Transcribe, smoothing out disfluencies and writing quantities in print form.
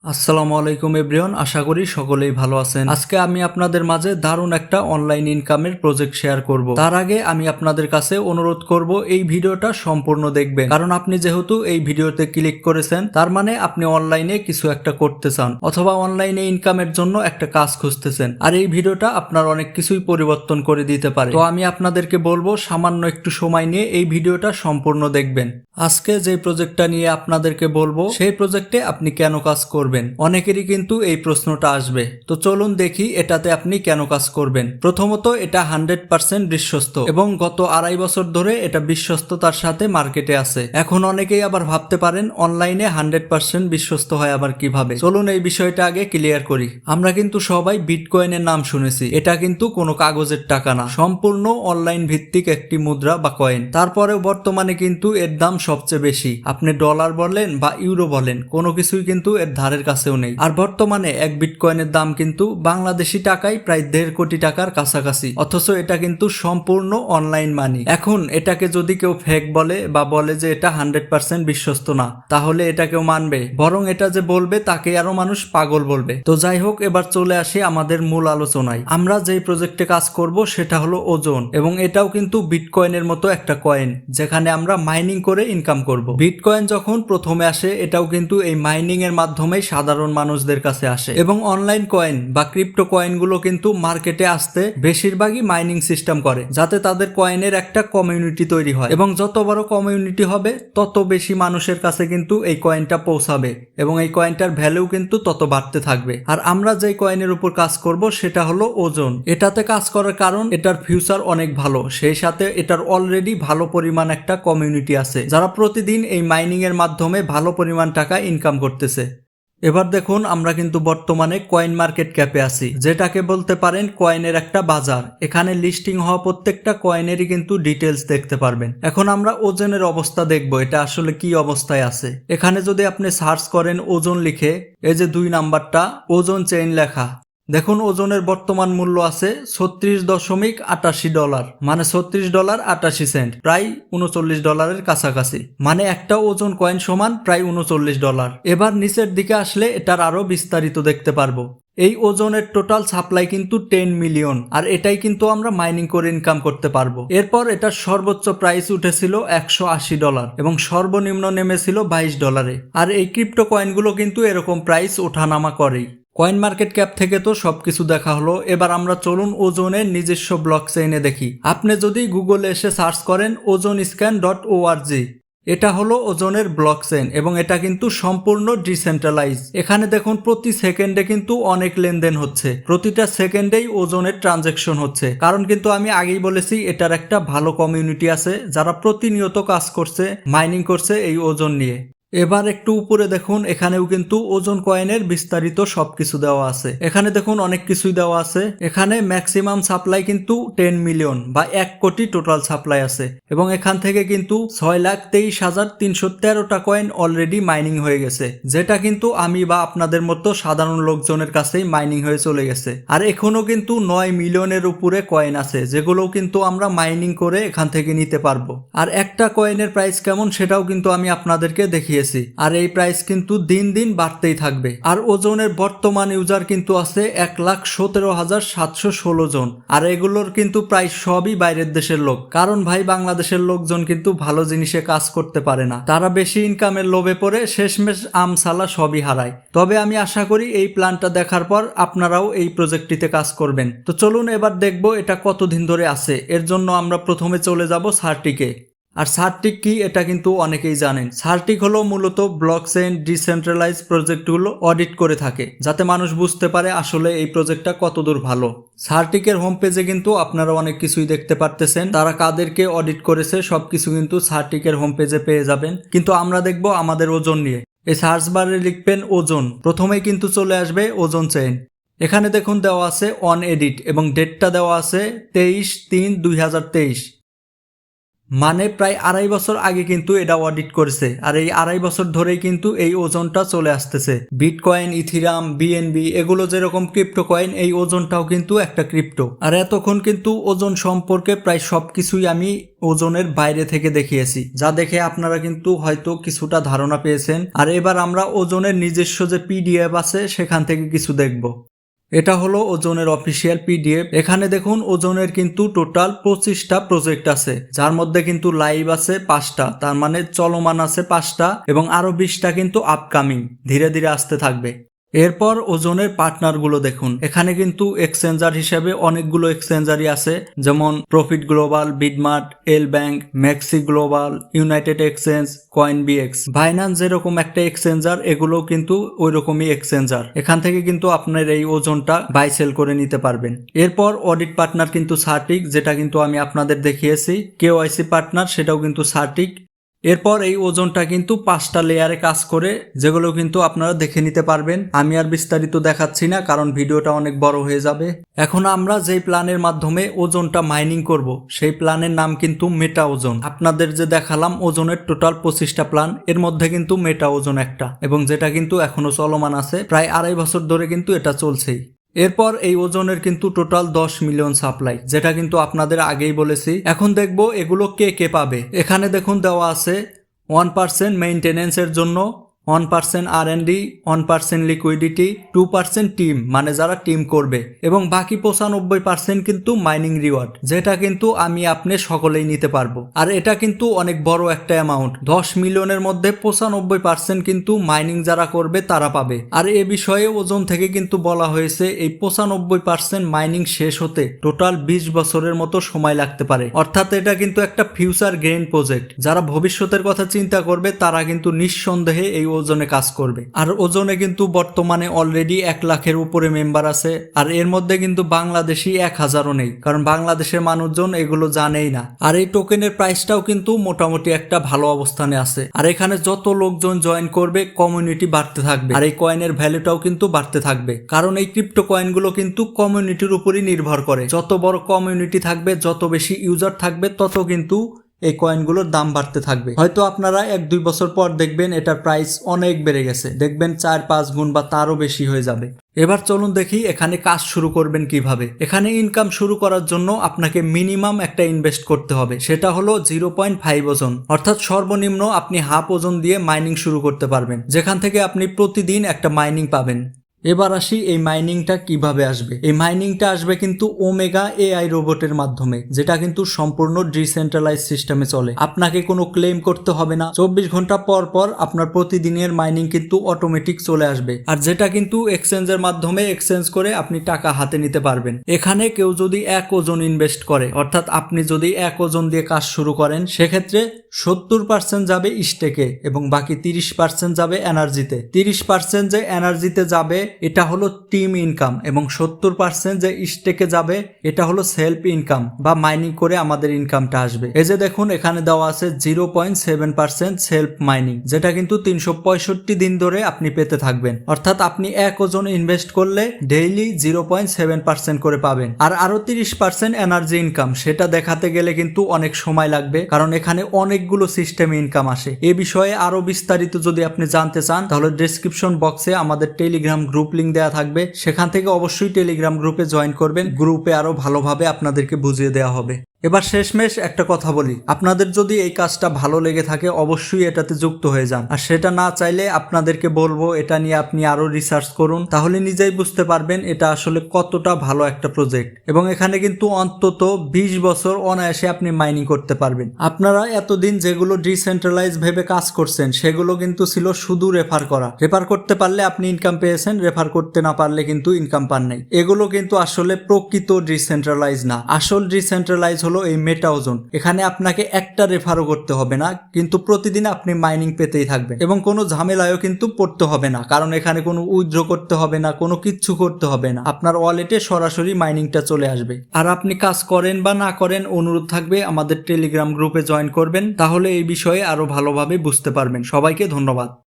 আসসালামু আলাইকুম এভরিওয়ান, আশা করি সকলেই ভালো আছেন। আজকে আমি আপনাদের মাঝে দারুণ একটা অনলাইন ইনকামের প্রজেক্ট শেয়ার করব। তার আগে আমি আপনাদের কাছে অনুরোধ করব এই ভিডিওটা সম্পূর্ণ দেখবেন, কারণ আপনি যেহেতু এই ভিডিওতে ক্লিক করেছেন তার মানে আপনি অনলাইনে কিছু একটা করতে চান অথবা অনলাইনে ইনকামের জন্য একটা কাজ খুঁজতেছেন, আর এই ভিডিওটা আপনার অনেক কিছুই পরিবর্তন করে দিতে পারে। তো আমি আপনাদেরকে বলবো সামান্য একটু সময় নিয়ে এই ভিডিওটা সম্পূর্ণ দেখবেন। আজকে যে প্রজেক্টটা নিয়ে আপনাদেরকে বলবো সেই প্রজেক্টে আপনি কেন কাজ করবেন, অনেকেরই কিন্তু এই প্রশ্নটা আসবে। তো চলুন দেখি এটাতে আপনি কেন কাজ করবেন। প্রথমত, এটা 100% বিশ্বস্ত এবং গত 2.5 বছর ধরে এটা বিশ্বস্ততার সাথে মার্কেটে আছে। এখন অনেকেই আবার ভাবতে পারেন অনলাইনে 100% বিশ্বস্ত হয় আবার কিভাবে। চলুন এই বিষয়টা আগে ক্লিয়ার করি। আমরা কিন্তু সবাই বিটকয়েনের নাম শুনেছি। এটা কিন্তু কোনো কাগজের টাকা না, সম্পূর্ণ অনলাইন ভিত্তিক একটি মুদ্রা বা কয়েন। তারপরেও বর্তমানে কিন্তু এর দাম সবচেয়ে বেশি। আপনি ডলার বলেন বা ইউরো বলেন, কোনো কিছুই কিন্তু এর ধারের কাছেও নেই। আর বর্তমানে এক বিটকয়েনের দাম কিন্তু বাংলাদেশি টাকায় প্রায় 1.5 কোটি টাকার কাছাকাছি, অথচ এটা কিন্তু সম্পূর্ণ অনলাইন মানি। এখন এটাকে যদি কেউ ফেক বলে বা বলে যে এটা 100% বিশ্বস্ত না, তাহলে এটা কেউ মানবে? বরং এটা যে বলবে তাকে আরো মানুষ পাগল বলবে। তো যাই হোক, এবার চলে আসি আমাদের মূল আলোচনায়। আমরা যেই প্রজেক্টে কাজ করব সেটা হলো ওজন, এবং এটাও কিন্তু বিটকয়েনের মতো একটা কয়েন, যেখানে আমরা মাইনিং করে ইনকাম করব। বিটকয়েন যখন প্রথমে আসে এটাও কিন্তু এই মাইনিং এর মাধ্যমেই সাধারণ মানুষদের কাছে আসে, এবং অনলাইন কয়েন বা ক্রিপ্টো কয়েনগুলো কিন্তু মার্কেটে আসতে বেশিরভাগই মাইনিং সিস্টেম করে, যাতে তাদের কয়েনের একটা কমিউনিটি তৈরি হয়, এবং যত বড় কমিউনিটি হবে তত বেশি মানুষের কাছে কিন্তু এই কয়েনটা পৌঁছাবে এবং এই কয়েনটার ভ্যালু কিন্তু তত বাড়তে থাকবে। আর আমরা যে কয়েনের উপর কাজ করব সেটা হলো ওজন। এটাতে কাজ করার কারণ এটার ফিউচার অনেক ভালো, সেই সাথে এটার অলরেডি ভালো পরিমাণ একটা কমিউনিটি আছে যারা প্রতিদিন এই মাইনিং এর মাধ্যমে ভালো পরিমাণ টাকা ইনকাম করতেছে। এবার দেখুন, আমরা কিন্তু বর্তমানে কয়েন মার্কেট ক্যাপে আছি, যেটাকে বলতে পারেন কয়েনের একটা বাজার। এখানে লিস্টিং হওয়া প্রত্যেকটা কয়েনেরই কিন্তু ডিটেলস দেখতে পারবেন। এখন আমরা ওজনের অবস্থা দেখব, এটা আসলে কি অবস্থায় আছে। এখানে যদি আপনি সার্চ করেন ওজন লিখে, এই যে 2 নাম্বারটা ওজন চেইন লেখা, দেখুন ওজনের বর্তমান মূল্য আছে $36.88, মানে $36.88, প্রায় $39 কাছাকাছি। মানে একটা ওজন কয়েন সমান প্রায় $39। এবার নিচের দিকে আসলে এটার আরো বিস্তারিত দেখতে পারবো। এই ওজনের টোটাল সাপ্লাই কিন্তু 10 মিলিয়ন, আর এটাই কিন্তু আমরা মাইনিং করে ইনকাম করতে পারবো। এরপর এটার সর্বোচ্চ প্রাইস উঠেছিল $180 এবং সর্বনিম্ন নেমেছিল $22। আর এই ক্রিপ্টো কয়েনগুলো কিন্তু এরকম প্রাইস ওঠানামা করেই। কয়েন মার্কেট ক্যাপ থেকে তো সবকিছু দেখা হলো, এবার আমরা চলুন ওজনের নিজস্ব ব্লক চেইনে দেখি। আপনি যদি গুগলে এসে সার্চ করেন ozonscan.org, এটা হলো ওজনের ব্লক চেইন, এবং এটা কিন্তু সম্পূর্ণ ডিসেন্ট্রালাইজ। এখানে দেখুন প্রতি সেকেন্ডে কিন্তু অনেক লেনদেন হচ্ছে, প্রতিটা সেকেন্ডেই ওজনের ট্রানজাকশন হচ্ছে। কারণ কিন্তু আমি আগেই বলেছি এটার একটা ভালো কমিউনিটি আছে যারা প্রতিনিয়ত কাজ করছে, মাইনিং করছে এই ওজন নিয়ে। এবার একটু উপরে দেখুন, এখানেও কিন্তু ওজন কয়েনের বিস্তারিত সবকিছু দেওয়া আছে। এখানে দেখুন অনেক কিছুই দেওয়া আছে। এখানে ম্যাক্সিমাম সাপ্লাই কিন্তু 10 মিলিয়ন বা 1 কোটি টোটাল সাপ্লাই আছে, এবং এখান থেকে কিন্তু 6,23,313টা কয়েন অলরেডি মাইনিং হয়ে গেছে, যেটা কিন্তু আমি বা আপনাদের মতো সাধারণ লোকজনের কাছেই মাইনিং হয়ে চলে গেছে। আর এখনো কিন্তু 9 মিলিয়নের উপরে কয়েন আছে, যেগুলো কিন্তু আমরা মাইনিং করে এখান থেকে নিতে পারবো। আর একটা কয়েনের প্রাইস কেমন সেটাও কিন্তু আমি আপনাদেরকে দেখিয়েছি, আর এই প্রাইস কিন্তু দিন দিন বাড়তেই থাকবে। আর ওজনের বর্তমান ইউজার কিন্তু আছে 1,17,716 জন, আর এগুলোর কিন্তু প্রায় সবই বাইরের দেশের লোক। কারণ ভাই, বাংলাদেশের লোকজন কিন্তু ভালো জিনিসে কাজ করতে পারে না, তারা বেশি ইনকামের লোভে পড়ে শেষমেশ আমসালা সবই হারায়। তবে আমি আশা করি এই প্ল্যানটা দেখার পর আপনারাও এই প্রজেক্টটিতে কাজ করবেন। তো চলুন এবার দেখবো এটা কতদিন ধরে আছে। এর জন্য আমরা প্রথমে চলে যাব সার্টিকে। আর সার্টিক কি এটা কিন্তু অনেকেই জানেন। সার্টিক হলো মূলত ব্লকচেইন ডিসেন্ট্রালাইজ প্রজেক্টগুলো অডিট করে থাকে, যাতে মানুষ বুঝতে পারে আসলে এই প্রজেক্টটা কতদূর ভালো। সার্টিকের হোম পেজে কিন্তু আপনারা অনেক কিছুই দেখতে পারতেছেন, তারা কাদেরকে অডিট করেছে সবকিছু কিন্তু সার্টিকের হোম পেজে পেয়ে যাবেন। কিন্তু আমরা দেখব আমাদের ওজন নিয়ে। এই সার্চ বারে লিখবেন ওজন, প্রথমেই কিন্তু চলে আসবে ওজন চেইন। এখানে দেখুন দেওয়া আছে অন এডিট, এবং ডেটটা দেওয়া আছে 23/3/2023। মানে প্রায় 2.5 বছর আগে কিন্তু এটা অডিট করেছে, আর এই 2.5 বছর ধরেই কিন্তু এই ওজনটা চলে আসতেছে। বিটকয়েন, ইথিরাম, বিএনবি এগুলো যেরকম ক্রিপ্টো কয়েন, এই ওজনটাও কিন্তু একটা ক্রিপ্টো। আর এতক্ষণ কিন্তু ওজন সম্পর্কে প্রায় সবকিছুই আমি ওজনের বাইরে থেকে দেখিয়েছি, যা দেখে আপনারা কিন্তু হয়তো কিছুটা ধারণা পেয়েছেন। আর এবার আমরা ওজনের নিজস্ব যে পিডিএফ আছে সেখান থেকে কিছু দেখব। এটা হলো ওজনের অফিসিয়াল পিডিএফ। এখানে দেখুন ওজনের কিন্তু টোটাল 25টা প্রজেক্ট আছে, যার মধ্যে কিন্তু লাইভ আছে 5টা, তার মানে চলমান আছে 5টা, এবং আরো 20টা কিন্তু আপকামিং, ধীরে ধীরে আসতে থাকবে। এরপর ওজনের পার্টনারগুলো দেখুন। এখানে কিন্তু এক্সচেঞ্জার হিসেবে অনেকগুলো এক্সচেঞ্জারই আছে, যেমন profit global, Bidmart, L bank, maxi global, united exchange, CoinBX, Binance যেরকম একটা এক্সচেঞ্জার, এগুলোও কিন্তু ওই রকমই এক্সচেঞ্জার। এখান থেকে কিন্তু আপনার এই ওজনটা বাই সেল করে নিতে পারবেন। এরপর অডিট পার্টনার কিন্তু সার্টিক, যেটা কিন্তু আমি আপনাদের দেখিয়েছি। কেওয়াইসি পার্টনার, সেটাও কিন্তু সার্টিক। এরপর এই ওজনটা কিন্তু 5টা লেয়ারে কাজ করে, যেগুলো কিন্তু আপনারা দেখে নিতে পারবেন। আমি আর বিস্তারিত দেখাচ্ছি না, কারণ ভিডিওটা অনেক বড় হয়ে যাবে। এখন আমরা যেই প্ল্যানের মাধ্যমে ওজনটা মাইনিং করব, সেই প্ল্যানের নাম কিন্তু মেটা ওজন। আপনাদের যে দেখালাম ওজনের টোটাল 25টা প্ল্যান, এর মধ্যে কিন্তু মেটা ওজন একটা, এবং যেটা কিন্তু এখনো চলমান আছে। প্রায় 2.5 বছর ধরে কিন্তু এটা চলছেই। এরপর এই ওজনের কিন্তু টোটাল 10 মিলিয়ন সাপ্লাই, যেটা কিন্তু আপনাদের আগেই বলেছি। এখন দেখব এগুলো কে কে পাবে। এখানে দেখুন দেওয়া আছে 1% মেইনটেনেন্সের জন্য, 1% R&D, 1% লিকুইডিটি, 2% টিম, মানে যারা টিম করবে, এবং বাকি 95% কিন্তু মাইনিং রিওয়ার্ড, যেটা কিন্তু আমি আপনি সকলেই নিতে পারবো। আর এটা কিন্তু অনেক বড় একটা অ্যামাউন্ট। 10 মিলিয়নের মধ্যে 95% কিন্তু মাইনিং যারা করবে তারা পাবে। আর এ বিষয়ে ওজন থেকে কিন্তু বলা হয়েছে এই 95% মাইনিং শেষ হতে টোটাল 20 বছরের মতো সময় লাগতে পারে। অর্থাৎ এটা কিন্তু একটা ফিউচার গেইন প্রজেক্ট। যারা ভবিষ্যতের কথা চিন্তা করবে তারা কিন্তু নিঃসন্দেহে এই ওজনে কাজ করবে। আর ওজনে কিন্তু বর্তমানে অলরেডি 1 লাখের উপরে মেম্বার আছে। আর এর মধ্যে কিন্তু বাংলাদেশি 1000ও নেই, কারণ বাংলাদেশের মানুষজন এগুলো জানেই না। আর এই টোকেনের প্রাইসটাও কিন্তু মোটামুটি একটা ভালো অবস্থানে আছে। আর এখানে যত লোকজন জয়েন করবে কমিউনিটি বাড়তে থাকবে, আর এই কয়েনের ভ্যালুটাও কিন্তু বাড়তে থাকবে। কারণ এই ক্রিপ্টো কয়েনগুলো কিন্তু কমিউনিটির উপরই নির্ভর করে। যত বড় কমিউনিটি থাকবে, যত বেশি ইউজার থাকবে, তত কিন্তু এই কয়েনগুলোর দাম বাড়তে থাকবে। হয়তো আপনারা 1-2 বছর পর দেখবেন এটার প্রাইস অনেক বেড়ে গেছে, দেখবেন 4-5 গুণ বা তারও বেশি হয়ে যাবে। এবার চলুন দেখি এখানে কাজ শুরু করবেন কিভাবে। এখানে ইনকাম শুরু করার জন্য আপনাকে মিনিমাম একটা ইনভেস্ট করতে হবে, সেটা হলো 0.5 ওজন, অর্থাৎ সর্বনিম্ন আপনি হাফ ওজন দিয়ে মাইনিং শুরু করতে পারবেন, যেখান থেকে আপনি প্রতিদিন একটা মাইনিং পাবেন। এবার আসি এই মাইনিংটা কিভাবে আসবে। এই মাইনিংটা আসবে কিন্তু ওমেগা এআই রোবটের মাধ্যমে, যেটা কিন্তু সম্পূর্ণ ডিসেন্ট্রালাইজ সিস্টেমে চলে। আপনাকে কোনো ক্লেম করতে হবে না। 24 ঘন্টা পর পর আপনার প্রতিদিনের মাইনিং কিন্তু অটোমেটিক চলে আসবে, আর যেটা কিন্তু এক্সচেঞ্জের মাধ্যমে এক্সচেঞ্জ করে আপনি টাকা হাতে নিতে পারবেন। এখানে কেউ যদি 1 ওজন ইনভেস্ট করে, অর্থাৎ আপনি যদি 1 ওজন দিয়ে কাজ শুরু করেন, সেক্ষেত্রে 70% যাবে স্টেকে এবং বাকি 30% যাবে এনার্জিতে। 30% যে এনার্জিতে যাবে এটা হলো টিম ইনকাম, এবং 70% যে স্টেকে যাবে এটা হলো সেলফ ইনকাম, বা মাইনিং করে আমাদের ইনকামটা আসবে। এই যে দেখুন এখানে দেওয়া আছে 0.7% সেলফ মাইনিং, যেটা কিন্তু 365 দিন ধরে আপনি পেতে থাকবেন। অর্থাৎ আপনি 1 ওজন ইনভেস্ট করলে ডেইলি 0.7% করে পাবেন। আর আরো 30% এনার্জি ইনকাম, সেটা দেখাতে গেলে কিন্তু অনেক সময় লাগবে, কারণ এখানে অনেকগুলো সিস্টেম ইনকাম আসে। এ বিষয়ে আরো বিস্তারিত যদি আপনি জানতে চান, তাহলে ডেসক্রিপশন বক্সে আমাদের টেলিগ্রাম গ্রুপ লিংক দেওয়া থাকবে, সেখান থেকে অবশ্যই টেলিগ্রাম গ্রুপে জয়েন করবেন। গ্রুপে আরো ভালোভাবে আপনাদেরকে বুঝিয়ে দেওয়া হবে। এবার শেষমেশ একটা কথা বলি, আপনাদের যদি এই কাজটা ভালো লেগে থাকে অবশ্যই এটাতে যুক্ত হয়ে যান। আর সেটা না চাইলে আপনাদেরকে বলবো এটা নিয়ে আপনি আরো রিসার্চ করুন, তাহলে নিজেই বুঝতে পারবেন এটা আসলে কতটা ভালো একটা প্রজেক্ট। এবং এখানে কিন্তু অন্তত 20 বছর অনায়াসে আপনি মাইনিং করতে পারবেন। আপনারা এতদিন যেগুলো ডিসেন্ট্রালাইজ ভেবে কাজ করছেন সেগুলো কিন্তু ছিল শুধু রেফার করা। রেফার করতে পারলে আপনি ইনকাম পেয়েছেন, রেফার করতে না পারলে কিন্তু ইনকাম পান নাই। এগুলো কিন্তু আসলে প্রকৃত ডিসেন্ট্রালাইজ না। আসল ডিসেন্ট্রালাইজ হলো এই মেটা ওজন। এখানে আপনাকে একটা রেফারও করতে হবে না, কিন্তু প্রতিদিন আপনি মাইনিং পেতেই থাকবেন, এবং কোনো ঝামেলায়ও কিন্তু পড়তে হবে না, কারণ এখানে কোনো উইথড্র করতে হবে না, কোনো কিচ্ছু করতে হবে না। আপনার ওয়ালেটে সরাসরি মাইনিংটা চলে আসবে। আর আপনি কাজ করেন বা না করেন, অনুরোধ থাকবে আমাদের টেলিগ্রাম গ্রুপে জয়েন করবেন, তাহলে এই বিষয়ে আরো ভালোভাবে বুঝতে পারবেন। সবাইকে ধন্যবাদ।